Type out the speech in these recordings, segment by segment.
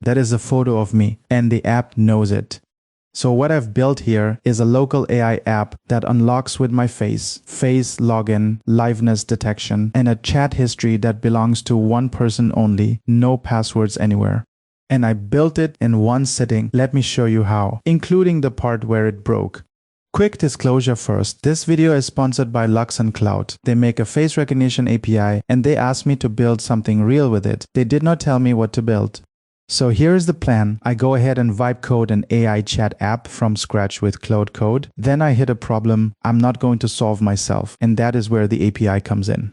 That is a photo of me, and the app knows it. So what I've built here is a local AI app that unlocks with my face login, liveness detection, and a chat history that belongs to one person only, no passwords anywhere. And I built it in one sitting. Let me show you how, including the part where it broke. Quick disclosure first, this video is sponsored by Luxand Cloud. They make a face recognition API and they asked me to build something real with it. They did not tell me what to build. So here is the plan. I go ahead and vibe code an AI chat app from scratch with Claude Code. Then I hit a problem I'm not going to solve myself, and that is where the API comes in.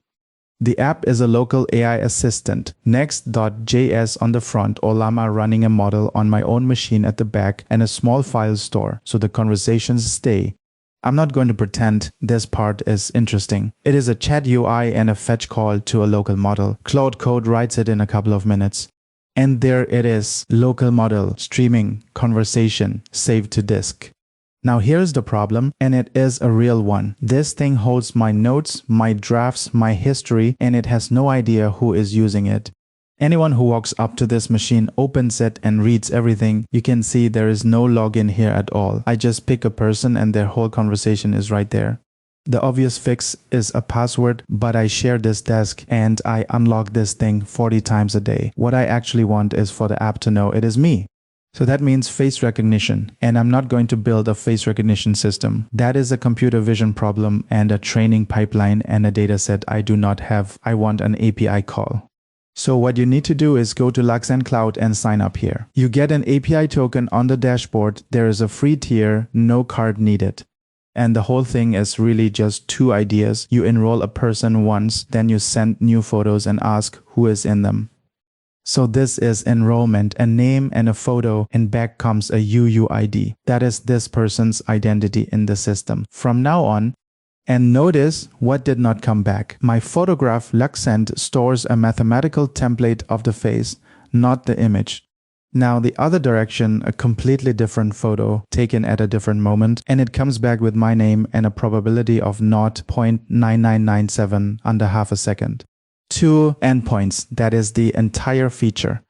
The app is a local AI assistant, Next.js on the front, Ollama running a model on my own machine at the back, and a small file store, so the conversations stay. I'm not going to pretend this part is interesting. It is a chat UI and a fetch call to a local model. Claude Code writes it in a couple of minutes. And there it is, local model, streaming, conversation, saved to disk. Now here's the problem, and it is a real one. This thing holds my notes, my drafts, my history, and it has no idea who is using it. Anyone who walks up to this machine, opens it, and reads everything, you can see there is no login here at all. I just pick a person and their whole conversation is right there. The obvious fix is a password, but I share this desk and I unlock this thing 40 times a day. What I actually want is for the app to know it is me. So that means face recognition, and I'm not going to build a face recognition system. That is a computer vision problem and a training pipeline and a dataset I do not have. I want an API call. So what you need to do is go to Luxand Cloud and sign up here. You get an API token on the dashboard. There is a free tier, no card needed. And the whole thing is really just two ideas. You enroll a person once, then you send new photos and ask who is in them. So this is enrollment, a name and a photo, and back comes a UUID. That is this person's identity in the system. From now on, and notice what did not come back. My photograph Luxand stores a mathematical template of the face, not the image. Now the other direction, a completely different photo taken at a different moment, and it comes back with my name and a probability of 0.9997 under half a second. 2 endpoints, that is the entire feature.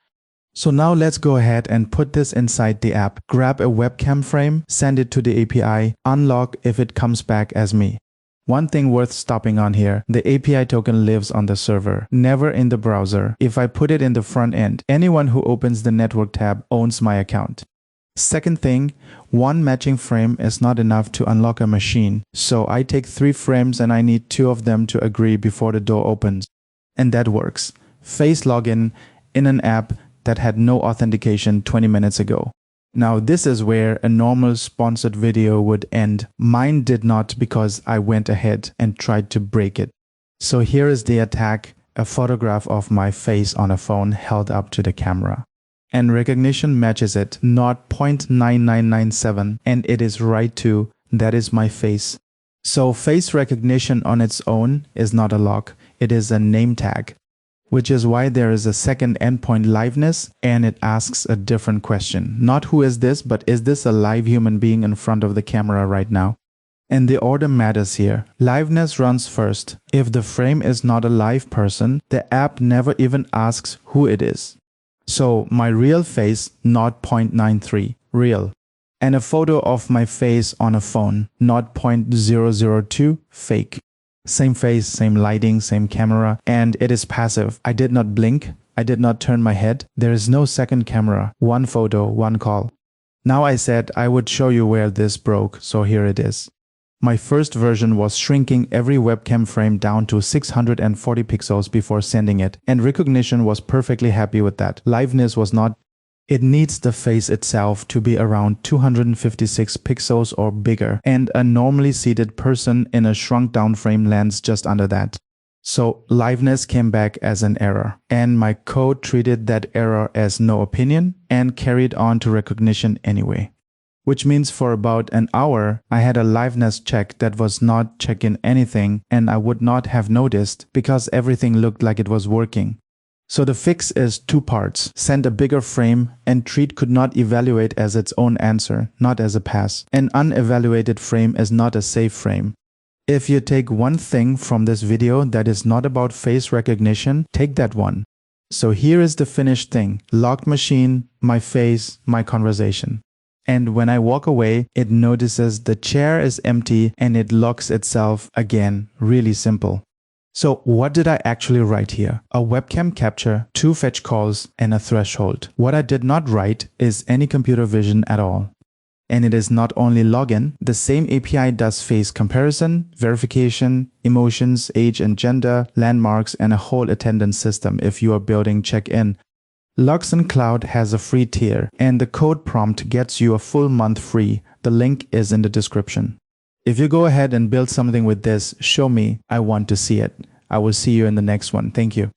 So now let's go ahead and put this inside the app. Grab a webcam frame, send it to the API, unlock if it comes back as me. One thing worth stopping on here, the API token lives on the server, never in the browser. If I put it in the front end, anyone who opens the network tab owns my account. Second thing, one matching frame is not enough to unlock a machine. So I take 3 frames and I need 2 of them to agree before the door opens. And that works. Face login in an app that had no authentication 20 minutes ago. Now this is where a normal sponsored video would end. Mine did not, because I went ahead and tried to break it. So here is the attack, a photograph of my face on a phone held up to the camera. And recognition matches it, not 0.9997, and it is right too, that is my face. So face recognition on its own is not a lock, it is a name tag. Which is why there is a second endpoint, liveness, and it asks a different question. Not who is this, but is this a live human being in front of the camera right now? And the order matters here. Liveness runs first. If the frame is not a live person, the app never even asks who it is. So my real face, not 0.93, real. And a photo of my face on a phone, not 0.002, fake. Same face, same lighting, same camera, and it is passive. I did not blink. I did not turn my head. There is no second camera. One photo, one call. Now I said I would show you where this broke, so here it is. My first version was shrinking every webcam frame down to 640 pixels before sending it, and recognition was perfectly happy with that. Liveness was not. It needs the face itself to be around 256 pixels or bigger, and a normally seated person in a shrunk down frame lands just under that. So liveness came back as an error, and my code treated that error as no opinion and carried on to recognition anyway. Which means for about an hour, I had a liveness check that was not checking anything, and I would not have noticed because everything looked like it was working. So the fix is 2 parts. Send a bigger frame, and treat could not evaluate as its own answer, not as a pass. An unevaluated frame is not a safe frame. If you take one thing from this video that is not about face recognition, take that one. So here is the finished thing. Locked machine, my face, my conversation. And when I walk away, it notices the chair is empty and it locks itself again. Really simple. So what did I actually write here? A webcam capture, 2 fetch calls, and a threshold. What I did not write is any computer vision at all. And it is not only login, the same API does face comparison, verification, emotions, age and gender, landmarks, and a whole attendance system if you are building check-in. Luxand Cloud has a free tier, and the code prompt gets you a full month free. The link is in the description. If you go ahead and build something with this, show me. I want to see it. I will see you in the next one. Thank you.